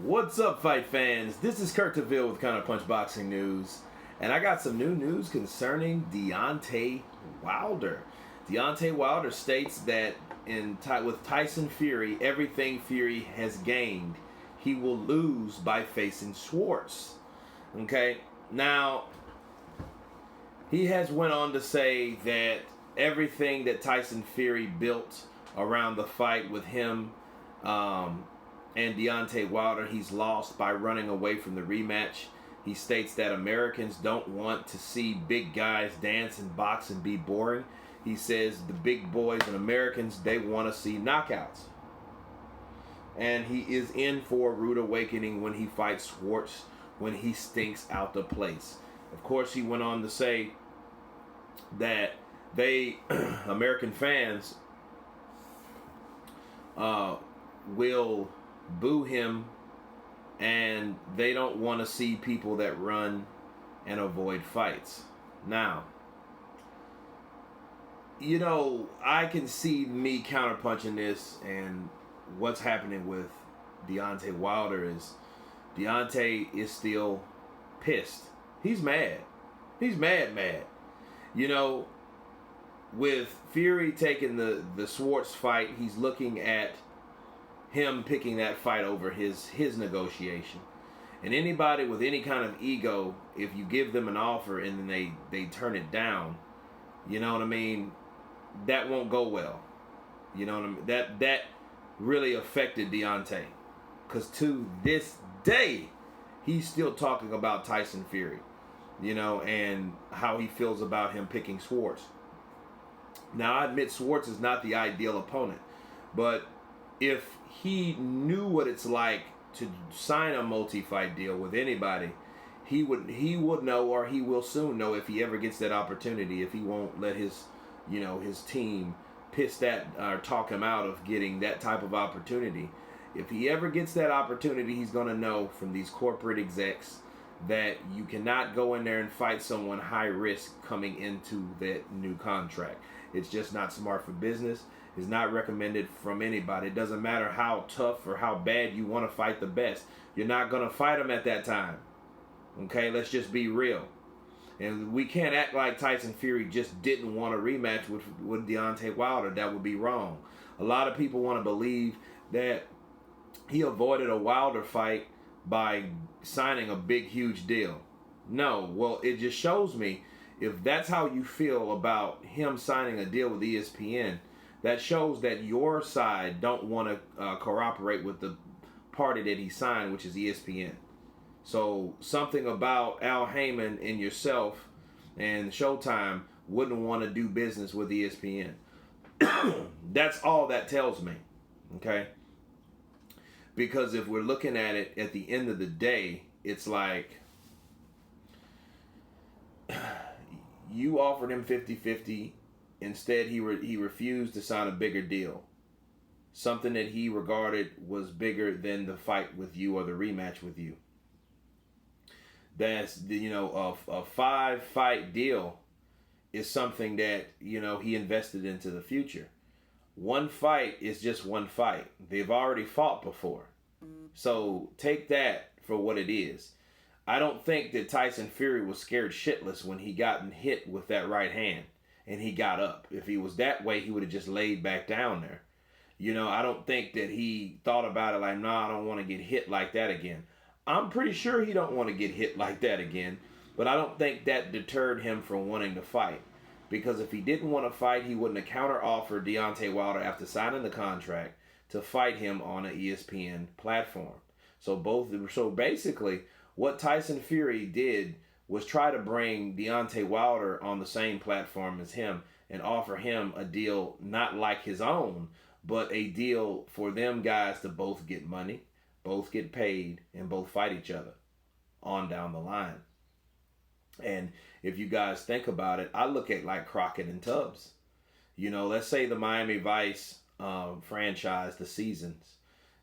What's up, fight fans? This is Kurt DeVille with Counterpunch Boxing News, and I got some new news concerning Deontay Wilder. Deontay Wilder states that with Tyson Fury, everything Fury has gained, he will lose by facing Schwartz. Okay, now he has went on to say that everything that Tyson Fury built around the fight with him and Deontay Wilder, he's lost by running away from the rematch. He states that Americans don't want to see big guys dance and box and be boring. He says the big boys and Americans, they want to see knockouts. And he is in for a rude awakening when he fights Schwartz, when he stinks out the place. Of course, he went on to say that American fans, will boo him, and they don't want to see people that run and avoid fights. Now, I can see me counterpunching this, and what's happening with Deontay Wilder is Deontay is still pissed. He's mad. He's mad. With Fury taking the Schwartz fight, he's looking at him picking that fight over his negotiation. And anybody with any kind of ego, if you give them an offer and then they turn it down, you know what I mean, that won't go well. You know what I mean? That really affected Deontay, because to this day he's still talking about Tyson Fury, and how he feels about him picking Schwartz. Now, I admit Schwartz is not the ideal opponent, but if he knew what it's like to sign a multi-fight deal with anybody, he would know, or he will soon know, if he ever gets that opportunity, if he won't let his team piss that or talk him out of getting that type of opportunity. If he ever gets that opportunity, he's going to know from these corporate execs that you cannot go in there and fight someone high risk coming into that new contract. It's just not smart for business. It's not recommended from anybody. It doesn't matter how tough or how bad you want to fight the best. You're not going to fight him at that time. Okay, let's just be real. And we can't act like Tyson Fury just didn't want a rematch with Deontay Wilder. That would be wrong. A lot of people want to believe that he avoided a Wilder fight by signing a big, huge deal. No, well, it just shows me, if that's how you feel about him signing a deal with ESPN, that shows that your side don't want to cooperate with the party that he signed, which is ESPN. So something about Al Heyman and yourself and Showtime wouldn't want to do business with ESPN. That's all that tells me, okay? Because if we're looking at it at the end of the day, it's like you offered him 50-50. Instead, he refused to sign a bigger deal. Something that he regarded was bigger than the fight with you or the rematch with you. That's, a 5-fight deal is something that, he invested into the future. One fight is just one fight. They've already fought before. So take that for what it is. I don't think that Tyson Fury was scared shitless when he got hit with that right hand and he got up. If he was that way, he would have just laid back down there. I don't think that he thought about it like, I don't want to get hit like that again. I'm pretty sure he don't want to get hit like that again, but I don't think that deterred him from wanting to fight. Because if he didn't want to fight, he wouldn't have counter-offered Deontay Wilder after signing the contract to fight him on an ESPN platform. So basically, what Tyson Fury did was try to bring Deontay Wilder on the same platform as him and offer him a deal not like his own, but a deal for them guys to both get money, both get paid, and both fight each other on down the line. And if you guys think about it, I look at like Crockett and Tubbs. Let's say the Miami Vice franchise, the Seasons,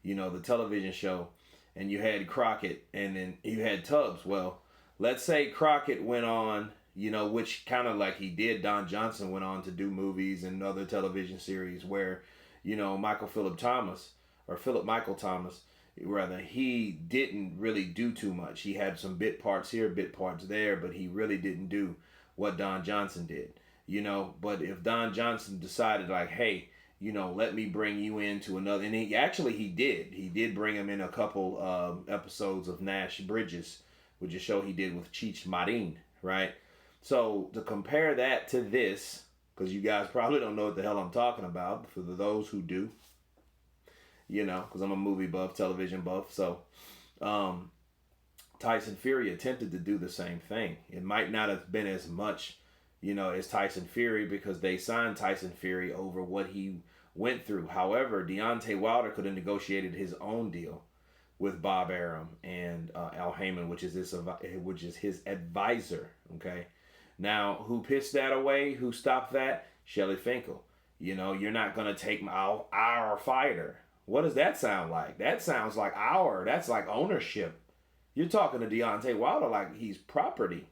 the television show, and you had Crockett and then you had Tubbs. Well, let's say Crockett went on, which kind of like he did, Don Johnson went on to do movies and other television series where, Philip Michael Thomas Rather, he didn't really do too much. He had some bit parts here, bit parts there, but he really didn't do what Don Johnson did. But if Don Johnson decided like, hey, let me bring you into another, and he did. He did bring him in a couple episodes of Nash Bridges, which is a show he did with Cheech Marin, right? So to compare that to this, because you guys probably don't know what the hell I'm talking about, for those who do, because I'm a movie buff, television buff. So Tyson Fury attempted to do the same thing. It might not have been as much, as Tyson Fury, because they signed Tyson Fury over what he went through. However, Deontay Wilder could have negotiated his own deal with Bob Arum and Al Heyman, which is his advisor. Okay. Now, who pissed that away? Who stopped that? Shelly Finkel. You're not going to take our fighter. What does that sound like? That sounds like that's like ownership. You're talking to Deontay Wilder like he's property.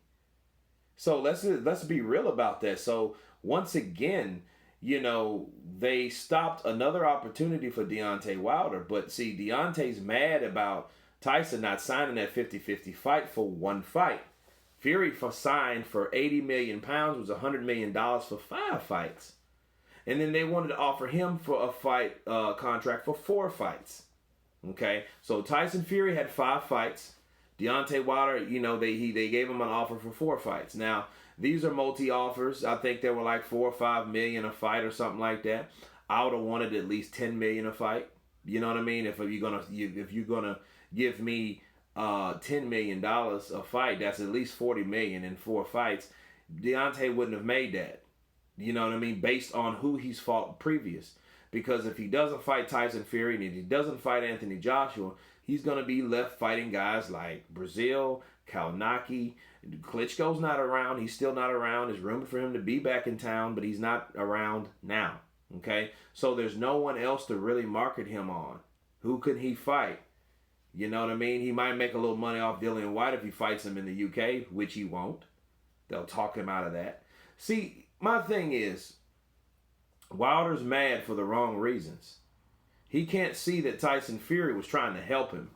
So let's be real about that. So once again, they stopped another opportunity for Deontay Wilder. But see, Deontay's mad about Tyson not signing that 50-50 fight for one fight. Fury signed for 80 million pounds, was $100 million for 5 fights. And then they wanted to offer him for a fight contract for 4 fights. Okay, so Tyson Fury had 5 fights. Deontay Wilder, they gave him an offer for 4 fights. Now, these are multi-offers. I think they were like 4 or 5 million a fight or something like that. I would have wanted at least 10 million a fight. You know what I mean? If you're gonna give me $10 million a fight, that's at least 40 million in 4 fights. Deontay wouldn't have made that. You know what I mean? Based on who he's fought previous. Because if he doesn't fight Tyson Fury and if he doesn't fight Anthony Joshua, he's going to be left fighting guys like Brazil, Kalnaki. Klitschko's not around. He's still not around. There's room for him to be back in town, but he's not around now. Okay? So there's no one else to really market him on. Who could he fight? You know what I mean? He might make a little money off Dillian White if he fights him in the UK, which he won't. They'll talk him out of that. See, my thing is, Wilder's mad for the wrong reasons. He can't see that Tyson Fury was trying to help him.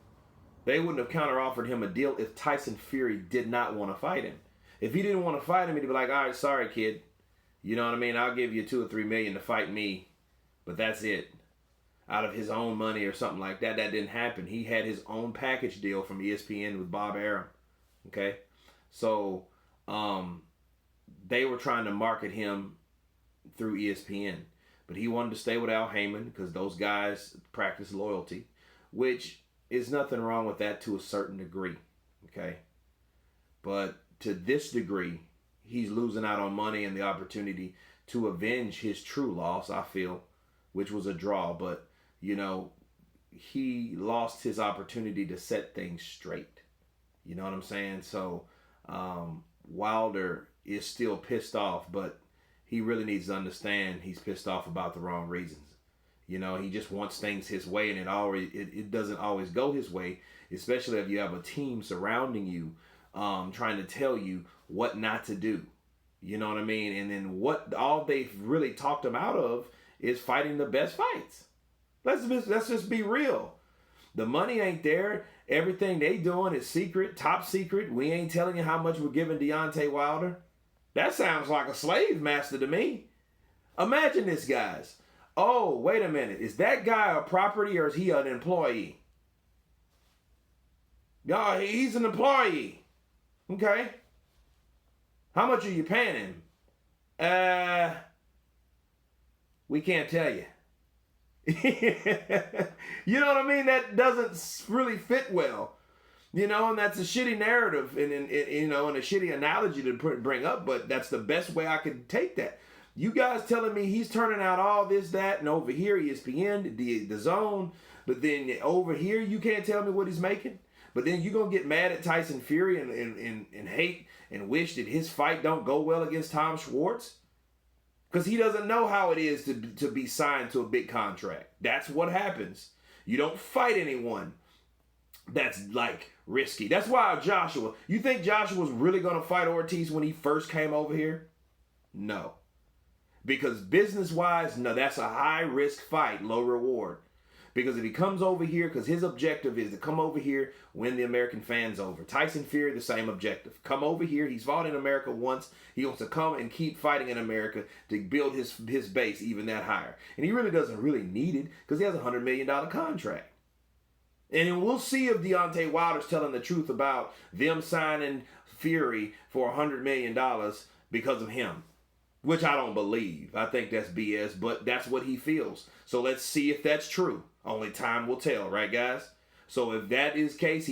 They wouldn't have counter-offered him a deal if Tyson Fury did not want to fight him. If he didn't want to fight him, he'd be like, all right, sorry, kid. You know what I mean? I'll give you 2 or 3 million to fight me, but that's it. Out of his own money or something like that. That didn't happen. He had his own package deal from ESPN with Bob Arum. Okay? So, they were trying to market him through ESPN. But he wanted to stay with Al Heyman because those guys practice loyalty, which is nothing wrong with that to a certain degree. Okay? But to this degree, he's losing out on money and the opportunity to avenge his true loss, I feel, which was a draw. But, he lost his opportunity to set things straight. You know what I'm saying? So, Wilder is still pissed off, but he really needs to understand he's pissed off about the wrong reasons. He just wants things his way, and it doesn't always go his way, especially if you have a team surrounding you, trying to tell you what not to do. You know what I mean? And then what all they've really talked him out of is fighting the best fights. Let's just be real. The money ain't there. Everything they doing is secret, top secret. We ain't telling you how much we're giving Deontay Wilder. That sounds like a slave master to me. Imagine this, guys. Oh, wait a minute. Is that guy a property or is he an employee? Y'all, he's an employee. Okay. How much are you paying him? We can't tell you. You know what I mean? That doesn't really fit well. And that's a shitty narrative and a shitty analogy to bring up, but that's the best way I could take that. You guys telling me he's turning out all this, that, and over here ESPN, the zone, but then over here you can't tell me what he's making? But then you're going to get mad at Tyson Fury and hate and wish that his fight don't go well against Tom Schwartz? Because he doesn't know how it is to be signed to a big contract. That's what happens. You don't fight anyone that's like risky. That's why Joshua, you think Joshua was really going to fight Ortiz when he first came over here? No. Because business-wise, no, that's a high-risk fight, low reward. Because if he comes over here, because his objective is to come over here, win the American fans over. Tyson Fury, the same objective. Come over here. He's fought in America once. He wants to come and keep fighting in America to build his base even that higher. And he really doesn't really need it because he has a $100 million contract. And we'll see if Deontay Wilder's telling the truth about them signing Fury for $100 million because of him. Which I don't believe. I think that's BS, but that's what he feels. So let's see if that's true. Only time will tell, right, guys? So if that is the case,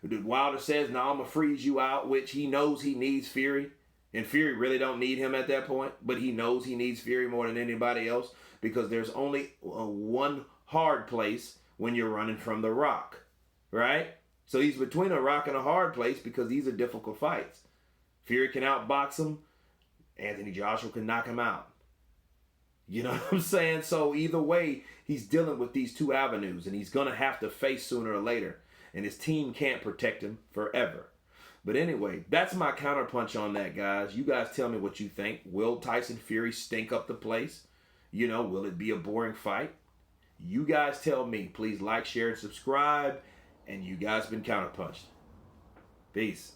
Wilder says, "No, I'm gonna freeze you out," which he knows he needs Fury, and Fury really don't need him at that point. But he knows he needs Fury more than anybody else because there's only one hard place when you're running from the Rock, right? So he's between a rock and a hard place because these are difficult fights. Fury can outbox him. Anthony Joshua can knock him out. You know what I'm saying? So either way, he's dealing with these two avenues, and he's going to have to face sooner or later. And his team can't protect him forever. But anyway, that's my counterpunch on that, guys. You guys tell me what you think. Will Tyson Fury stink up the place? You know, will it be a boring fight? You guys tell me. Please like, share, and subscribe. And you guys been counterpunched. Peace.